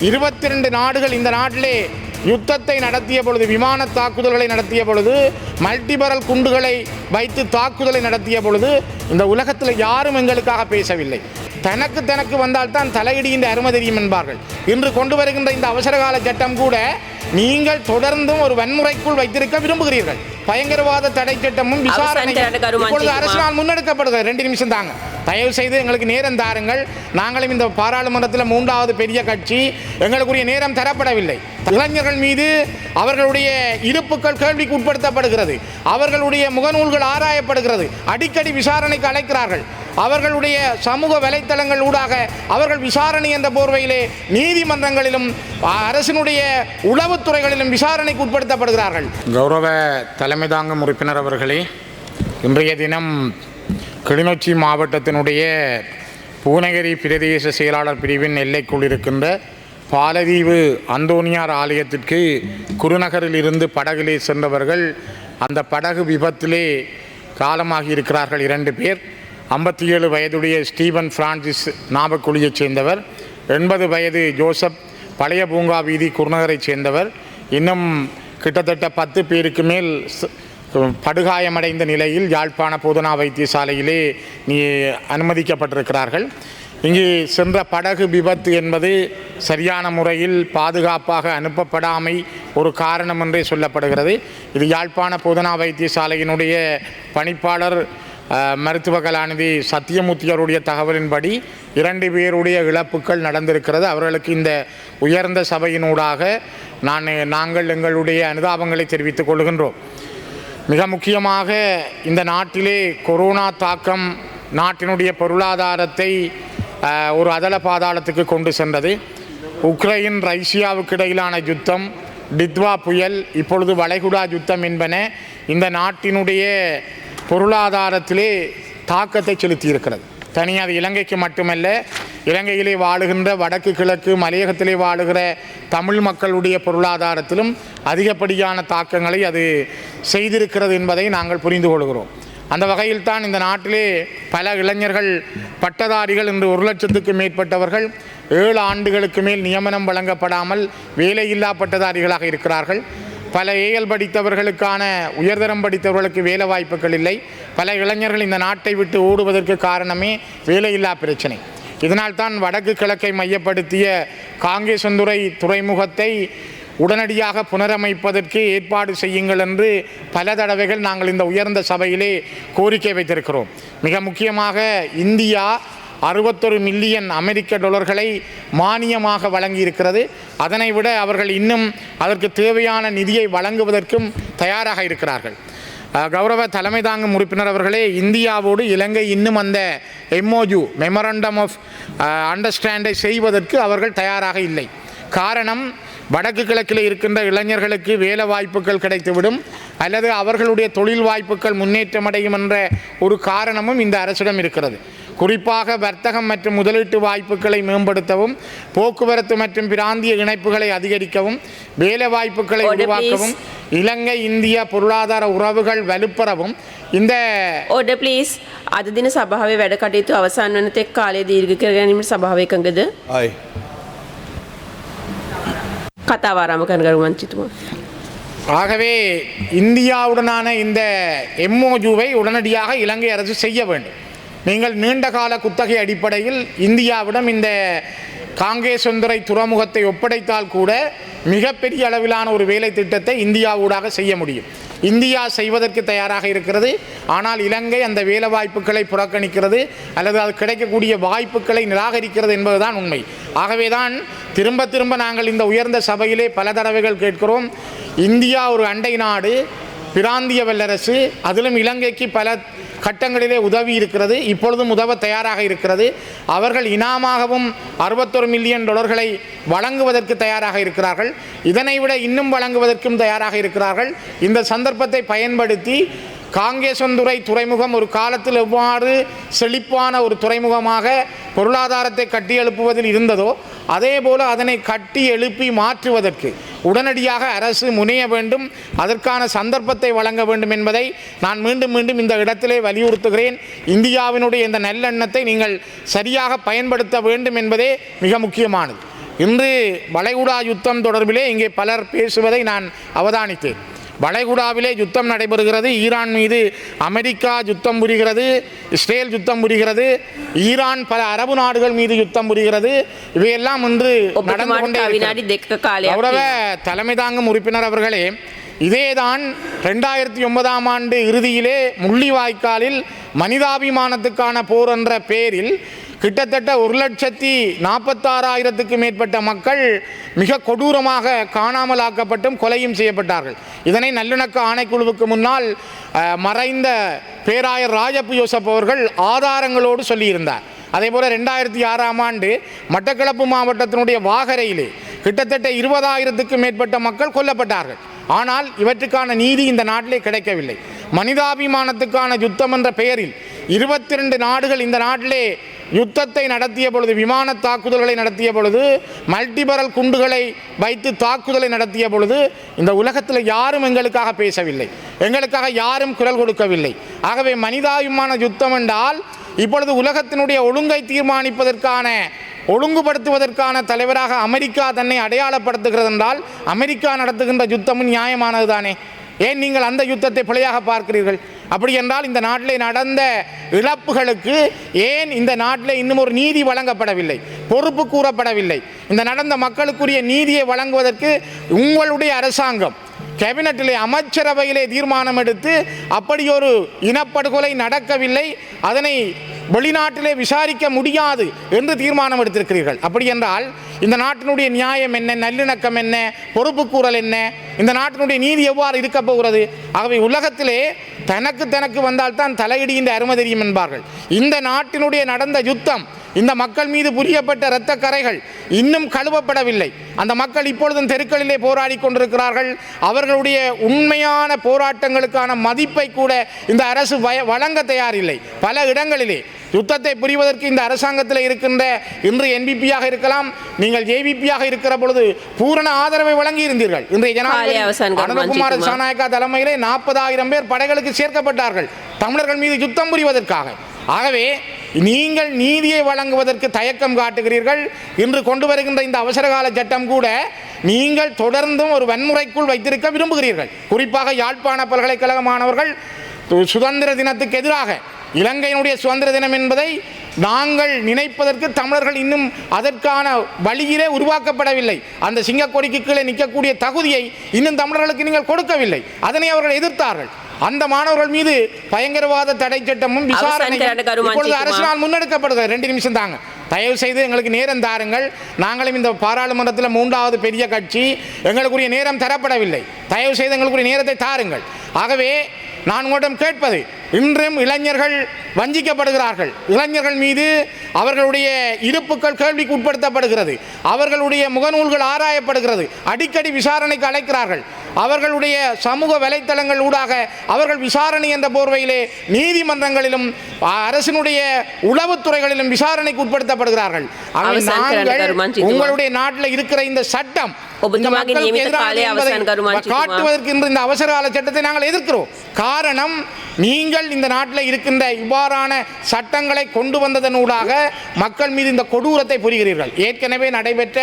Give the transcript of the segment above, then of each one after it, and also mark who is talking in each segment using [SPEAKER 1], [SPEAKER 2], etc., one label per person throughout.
[SPEAKER 1] 22 நாடுகள் இந்த நாட்டிலே யுத்தத்தை நடத்திய பொழுது, விமான தாக்குதல்களை நடத்திய பொழுது, மல்டிபரல் குண்டுகளை வைத்து தாக்குதலை நடத்திய பொழுது இந்த உலகத்தில் யாரும் எங்களுக்காக பேசவில்லை. தனக்கு வந்தால்தான் தலையிடுகின்ற அருமை தெரியும் என்பார்கள். இன்று கொண்டு வருகின்ற இந்த அவசரகால சட்டம் கூட நீங்கள் தொடர்ந்தும் ஒரு வன்முறைக்குள் வைத்திருக்க விரும்புகிறீர்கள். பயங்கரவாத தடை சட்டமும் விசாரணை இப்பொழுது அரசினால் முன்னெடுக்கப்படுகிறது. 2 நிமிஷம் தாங்க, தயவு செய்து எங்களுக்கு நேரம் தாருங்கள். நாங்களும் இந்த பாராளுமன்றத்தில் 3வது பெரிய கட்சி, எங்களுக்குரிய நேரம் தரப்படவில்லை. இளைஞர்கள் மீது அவர்களுடைய இருப்புக்கள் கேள்விக்கு உட்படுத்தப்படுகிறது, அவர்களுடைய முகநூல்கள் ஆராயப்படுகிறது, அடிக்கடி விசாரணைக்கு அழைக்கிறார்கள். அவர்களுடைய சமூக வலைத்தளங்கள் ஊடாக அவர்கள் விசாரணை என்ற போர்வையிலே நீதிமன்றங்களிலும் அரசினுடைய உளவுத்துறைகளிலும் விசாரணைக்கு உட்படுத்தப்படுகிறார்கள். கௌரவ தலைமை தாங்கும் உறுப்பினர் அவர்களே, இன்றைய தினம் கிளிநொச்சி மாவட்டத்தினுடைய பூநகரி பிரதேச செயலாளர் பிரிவின் எல்லைக்குள் இருக்கின்ற பாலதீவு அந்தோனியார் ஆலயத்திற்கு குருநகரில் இருந்து படகிலே சென்றவர்கள் அந்த படகு விபத்திலே காலமாகி இருக்கிறார்கள். 2 பேர். 57 வயதுடைய ஸ்டீவன் பிரான்சிஸ் நாவக்குழியைச் சேர்ந்தவர், 80 வயது ஜோசப் பழைய பூங்கா வீதி குருநகரைச் சேர்ந்தவர். இன்னும் கிட்டத்தட்ட 10 பேருக்கு மேல் படுகாயமடைந்த நிலையில் யாழ்ப்பாண போதனா வைத்தியசாலையிலே அனுமதிக்கப்பட்டிருக்கிறார்கள். இங்கே சென்ற படகு விபத்து என்பது சரியான முறையில் பாதுகாப்பாக அனுப்பப்படாமை ஒரு காரணம் என்றே சொல்லப்படுகிறது. இது யாழ்ப்பாண போதனா வைத்தியசாலையினுடைய பணிப்பாளர் மருத்துவ கலாநிதி சத்தியமூர்த்தியருடைய தகவலின்படி 2 பேருடைய இழப்புக்கள் நடந்திருக்கிறது. அவர்களுக்கு இந்த உயர்ந்த சபையினூடாக நாங்கள் எங்களுடைய அனுதாபங்களை தெரிவித்துக் கொள்கின்றோம். மிக முக்கியமாக இந்த நாட்டிலே கொரோனா தாக்கம் நாட்டினுடைய பொருளாதாரத்தை ஒரு அதல பாதாளத்துக்கு கொண்டு சென்றது. உக்ரைன் ரஷ்யாவுக்கு இடையிலான யுத்தம், டித்வா புயல், இப்பொழுது வளைகுடா யுத்தம் என்பன இந்த நாட்டினுடைய பொருளாதாரத்திலே தாக்கத்தை செலுத்தியிருக்கிறது. தனியாக இலங்கைக்கு மட்டுமல்ல, இலங்கையிலே வாழுகின்ற வடக்கு கிழக்கு மலையகத்திலே வாழுகிற தமிழ் மக்களுடைய பொருளாதாரத்திலும் அதிகப்படியான தாக்கங்களை அது செய்திருக்கிறது என்பதை நாங்கள் புரிந்து கொள்கிறோம். அந்த வகையில் தான் இந்த நாட்டிலே பல இளைஞர்கள் பட்டதாரிகள் இன்று 1 லட்சத்துக்கு மேற்பட்டவர்கள் 7 ஆண்டுகளுக்கு மேல் நியமனம் வழங்கப்படாமல் வேலையில்லா பட்டதாரிகளாக இருக்கிறார்கள். பல ஏஎல் படித்தவர்களுக்கான உயர்தரம் படித்தவர்களுக்கு வேலை வாய்ப்புகள் இல்லை. பல இளைஞர்கள் இந்த நாட்டை விட்டு ஓடுவதற்கு காரணமே வேலையில்லா பிரச்சனை. இதனால் தான் வடக்கு கிழக்கை மையப்படுத்திய காங்கேசந்துறை துறைமுகத்தை உடனடியாக புனரமைப்பதற்கு ஏற்பாடு செய்யுங்கள் என்று பல தடவைகள் நாங்கள் இந்த உயர்ந்த சபையிலே கோரிக்கை வைத்திருக்கிறோம். மிக முக்கியமாக இந்தியா 61 மில்லியன் அமெரிக்க டாலர்களை மானியமாக வழங்கியிருக்கிறது. அதனை விட அவர்கள் இன்னும் அதற்கு தேவையான நிதியை வழங்குவதற்கும் தயாராக இருக்கிறார்கள். கௌரவ தலைமை தாங்கும் உறுப்பினர் அவர்களே, இந்தியாவோடு இலங்கை இன்னும் அந்த MOU மெமரண்டம் ஆஃப் அண்டர்ஸ்டாண்டை செய்வதற்கு அவர்கள் தயாராக இல்லை. காரணம், வடக்கு கிழக்கில் இருக்கின்ற இளைஞர்களுக்கு வேலை வாய்ப்புகள் கிடைத்துவிடும் அல்லது அவர்களுடைய தொழில் வாய்ப்புகள் முன்னேற்றமடையும் என்ற ஒரு காரணமும் இந்த அரசிடம் இருக்கிறது. குறிப்பாக வர்த்தகம் மற்றும் முதலீட்டு வாய்ப்புகளை மேம்படுத்தவும், போக்குவரத்து மற்றும் பிராந்திய இணைப்புகளை அதிகரிக்கவும், வேலை வாய்ப்புகளை உருவாக்கவும், இலங்கை இந்தியா பொருளாதார உறவுகள் வலுப்பெறவும் இந்த
[SPEAKER 2] ப்ளீஸ் අද දින සභාවේ වැඩ කටයුතු අවසන් වන තෙක් කාලය දීර්ඝ කර ගැනීමට සභාව එකඟද? කතාව ආරම්භ කරන ගරු මන්ත්‍රීතුමා.
[SPEAKER 1] ஆகவே இந்தியாவுடனான இந்த MOUவை உடனடியாக இலங்கை அரசு செய்ய வேண்டும். நீங்கள் நீண்டகால குத்தகை அடிப்படையில் இந்தியாவிடம் இந்த காங்கேசந்துறை துறைமுகத்தை ஒப்படைத்தால் கூட மிகப்பெரிய அளவிலான ஒரு வேலை திட்டத்தை இந்தியாவூடாக செய்ய முடியும். இந்தியா செய்வதற்கு தயாராக இருக்கிறது. ஆனால் இலங்கை அந்த வேலை வாய்ப்புகளை புறக்கணிக்கிறது அல்லது அது கிடைக்கக்கூடிய வாய்ப்புகளை நிராகரிக்கிறது என்பதுதான் உண்மை. ஆகவே தான் திரும்ப நாங்கள் இந்த உயர்ந்த சபையிலே பல தடவைகள் கேட்கிறோம். இந்தியா ஒரு அண்டை நாடு, பிராந்திய வல்லரசு, அதிலும் இலங்கைக்கு பல கட்டங்களிலே உதவி இருக்கிறது, இப்பொழுதும் உதவ தயாராக இருக்கிறது. அவர்கள் இனாமாகவும் 61 மில்லியன் டாலர்களை வழங்குவதற்கு தயாராக இருக்கிறார்கள். இதனை விட இன்னும் வழங்குவதற்கும் தயாராக இருக்கிறார்கள். இந்த சந்தர்ப்பத்தை பயன்படுத்தி காங்கேசந்துறை துறைமுகம் ஒரு காலத்தில் எவ்வாறு செழிப்பான ஒரு துறைமுகமாக பொருளாதாரத்தை கட்டி எழுப்புவதில் இருந்ததோ அதே போல அதனை கட்டி எழுப்பி மாற்றுவதற்கு உடனடியாக அரசு முனைய வேண்டும். அதற்கான சந்தர்ப்பத்தை வழங்க வேண்டும் என்பதை நான் மீண்டும் இந்த இடத்திலே வலியுறுத்துகிறேன். இந்தியாவினுடைய இந்த நல்லெண்ணத்தை நீங்கள் சரியாக பயன்படுத்த வேண்டும் என்பதே மிக முக்கியமானது. இன்று வளைகுடா யுத்தம் தொடர்பிலே இங்கே பலர் பேசுவதை நான் அவதானித்தேன். வளைகுடாவிலே யுத்தம் நடைபெறுகிறது. ஈரான் மீது அமெரிக்கா யுத்தம் புரிகிறது, இஸ்ரேல் யுத்தம் புரிகிறது, ஈரான் பல அரபு நாடுகள் மீது யுத்தம் புரிகிறது. இவையெல்லாம் இன்று நடந்து கொண்டே இருக்கிறது. தலைமை தாங்கும் உறுப்பினர் அவர்களே, இதேதான் 2009ஆம் ஆண்டு இறுதியிலே முள்ளிவாய்க்காலில் மனிதாபிமானத்துக்கான போர் என்ற பெயரில் கிட்டத்தட்ட 1,46,000க்கு மேற்பட்ட மக்கள் மிக கொடூரமாக காணாமல் ஆக்கப்பட்டும் கொலையும் செய்யப்பட்டார்கள். இதனை நல்லிணக்க ஆணைக்குழுவுக்கு முன்னால் மறைந்த பேராயர் ராஜப்பு யோசப் அவர்கள் ஆதாரங்களோடு சொல்லியிருந்தார். அதேபோல் 2006ஆம் ஆண்டு மட்டக்களப்பு மாவட்டத்தினுடைய வாகரையிலே கிட்டத்தட்ட 20,000க்கு மேற்பட்ட மக்கள் கொல்லப்பட்டார்கள். ஆனால் இவற்றுக்கான நீதி இந்த நாட்டிலே கிடைக்கவில்லை. மனிதாபிமானத்துக்கான யுத்தம் என்ற பெயரில் 22 நாடுகள் இந்த நாட்டிலே யுத்தத்தை நடத்திய பொழுது, விமான தாக்குதல்களை நடத்திய பொழுது, மல்டிபரல் குண்டுகளை வைத்து தாக்குதலை நடத்திய பொழுது இந்த உலகத்தில் யாரும் எங்களுக்காக பேசவில்லை, எங்களுக்காக யாரும் குரல் கொடுக்கவில்லை. ஆகவே மனிதாபிமான யுத்தம் என்றால் இப்பொழுது உலகத்தினுடைய ஒழுங்கை தீர்மானிப்பதற்கான, ஒழுங்குபடுத்துவதற்கான தலைவராக அமெரிக்கா தன்னை அடையாளப்படுத்துகிறது என்றால் அமெரிக்கா நடத்துகின்ற யுத்தமும் நியாயமானது தானே? ஏன் நீங்கள் அந்த யுத்தத்தை பிழையாக பார்க்கிறீர்கள்? அப்படி என்றால் இந்த நாட்டிலே நடந்த இழப்புகளுக்கு ஏன் இந்த நாட்டிலே இன்னும் ஒரு நீதி வழங்கப்படவில்லை, பொறுப்பு கூறப்படவில்லை? இந்த நடந்த மக்களுக்குரிய நீதியை வழங்குவதற்கு உங்களுடைய அரசாங்கம் கேபினட்டிலே, அமைச்சரவையிலே தீர்மானம் எடுத்து அப்படி ஒரு இனப்படுகொலை நடக்கவில்லை, அதனை வெளிநாட்டிலே விசாரிக்க முடியாது என்று தீர்மானம் எடுத்திருக்கிறீர்கள். அப்படி என்றால் இந்த நாட்டினுடைய நியாயம் என்ன, நல்லிணக்கம் என்ன, பொறுப்பு கூறல் என்ன, இந்த நாட்டினுடைய நீதி எவ்வாறு இருக்க போகிறது? ஆகவே உலகத்திலே தனக்கு வந்தால்தான் தலையிடுகின்ற அருமை தெரியும் என்பார்கள். இந்த நாட்டினுடைய நடந்த யுத்தம், இந்த மக்கள் மீது புரியப்பட்ட இரத்த கரைகள் இன்னும் கழுவப்படவில்லை. அந்த மக்கள் இப்பொழுதும் தெருக்களிலே போராடி கொண்டிருக்கிறார்கள். அவர்களுடைய உண்மையான போராட்டங்களுக்கான மதிப்பை கூட இந்த அரசு வழங்க தயாரில்லை. பல இடங்களிலே யுத்தத்தை புரிவதற்கு இந்த அரசாங்கத்தில் இருக்கின்ற, இன்று என்பிபியாக இருக்கலாம், நீங்கள் ஏவிபியாக இருக்கிற பொழுது பூரண ஆதரவை வழங்கி இருந்தீர்கள். இன்றைய ஜனாதிபதி அனுரகுமார திசாநாயக்கா தலைமையிலே 40,000 பேர் படைகளுக்கு சேர்க்கப்பட்டார்கள் தமிழர்கள் மீது யுத்தம் புரிவதற்காக. ஆகவே நீங்கள் நீதியை வழங்குவதற்கு தயக்கம் காட்டுகிறீர்கள். இன்று கொண்டு வருகின்ற இந்த அவசரகால சட்டம் கூட நீங்கள் தொடர்ந்தும் ஒரு வன்முறைக்குள் வைத்திருக்க விரும்புகிறீர்கள். குறிப்பாக யாழ்ப்பாண பல்கலைக்கழக மாணவர்கள் சுதந்திர தினத்துக்கு எதிராக, இலங்கையினுடைய சுதந்திர தினம் என்பதை நாங்கள் நினைப்பதற்கு தமிழர்கள் இன்னும் அதற்கான வழியிலே உருவாக்கப்படவில்லை. அந்த சிங்கக்கொடிக்கு கீழே நிற்கக்கூடிய தகுதியை இன்னும் தமிழர்களுக்கு நீங்கள் கொடுக்கவில்லை. அதனை அவர்கள் எதிர்த்தார்கள். அந்த மாணவர்கள் மீது பயங்கரவாத தடை சட்டமும் விசாரணை அரசினால் முன்னெடுக்கப்படுகிறது. 2 நிமிஷம் தாங்க, தயவு செய்து எங்களுக்கு நேரம் தாருங்கள். நாங்களும் இந்த பாராளுமன்றத்தில் 3வது பெரிய கட்சி, எங்களுக்குரிய நேரம் தரப்படவில்லை. தயவு செய்து எங்களுக்குரிய நேரத்தை தாருங்கள். ஆகவே நான் உங்களிடம் கேட்பது, இன்றும் இளைஞர்கள் வஞ்சிக்கப்படுகிறார்கள். இளைஞர்கள் மீது அவர்களுடைய இருப்புக்கள் கேள்விக்கு உட்படுத்தப்படுகிறது, அவர்களுடைய முகநூல்கள் ஆராயப்படுகிறது, அடிக்கடி விசாரணைக்கு அழைக்கிறார்கள். அவர்களுடைய சமூக வலைத்தளங்கள் ஊடாக அவர்கள் விசாரணை என்ற போர்வையிலே நீதிமன்றங்களிலும் அரசினுடைய உளவுத்துறைகளிலும் விசாரணைக்கு உட்படுத்தப்படுகிறார்கள். உங்களுடைய நாட்டில் இருக்கிற இந்த சட்டம் காட்டுவதற்கு இந்த அவசர கால சட்டத்தை நாங்கள் எதிர்க்கிறோம். காரணம், நீங்கள் இந்த நாட்டில் இருக்கின்ற இவ்வாறான சட்டங்களை கொண்டு வந்ததனூடாக மக்கள் மீது இந்த கொடூரத்தை புரிகிறீர்கள். ஏற்கனவே நடைபெற்ற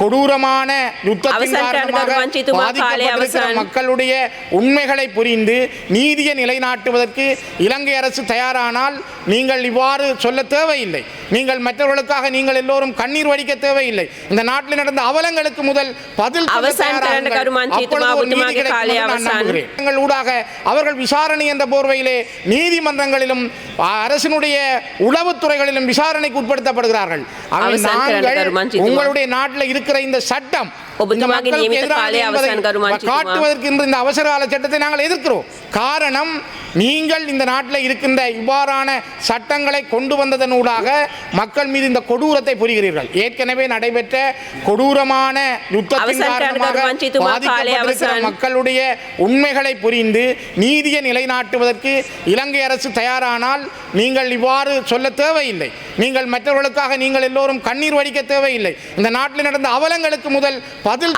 [SPEAKER 1] கொடூரமான யுத்தத்தின் காரணமாக பாதிக்கப்பட்டிருக்கிற மக்களுடைய உண்மைகளை புரிந்து நீதியை நிலைநாட்டுவதற்கு இலங்கை அரசு தயாரானால் நீங்கள் இவ்வாறு சொல்ல தேவையில்லை. நீங்கள் மற்றவர்களுக்காக நீங்கள் எல்லோரும் கண்ணீர் வடிக்க தேவையில்லை. இந்த நாட்டில் நடந்த அவலங்களுக்கு முதல் பதில் ஊடாக அவர்கள் விசாரணை என்ற போர்வையிலே நீதிமன்றங்களிலும் அரசினுடைய உளவுத்துறைகளிலும் விசாரணைக்கு உட்படுத்தப்படுகிறார்கள். உங்களுடைய நாட்டில் இருக்கிற இந்த சட்டம் காட்டுவதற்கு இந்த அவசர கால சட்டத்தை நாங்கள் எதிர்க்கிறோம். காரணம், நீங்கள் இந்த நாட்டில் இருக்கின்ற இவ்வாறான சட்டங்களை கொண்டு வந்ததனூடாக மக்கள் மீது இந்த கொடூரத்தை புரிகிறீர்கள். ஏற்கனவே நடைபெற்ற கொடூரமான யுத்தத்தின் காரணமாக பாதிக்கப்பட்டிருக்கிற மக்களுடைய உண்மைகளை புரிந்து நீதியை நிலைநாட்டுவதற்கு இலங்கை அரசு தயாரானால் நீங்கள் இவ்வாறு சொல்ல தேவையில்லை. நீங்கள் மற்றவர்களுக்காக நீங்கள் எல்லோரும் கண்ணீர் வடிக்க தேவையில்லை. இந்த நாட்டில் நடந்த அவலங்களுக்கு முதல் பதில்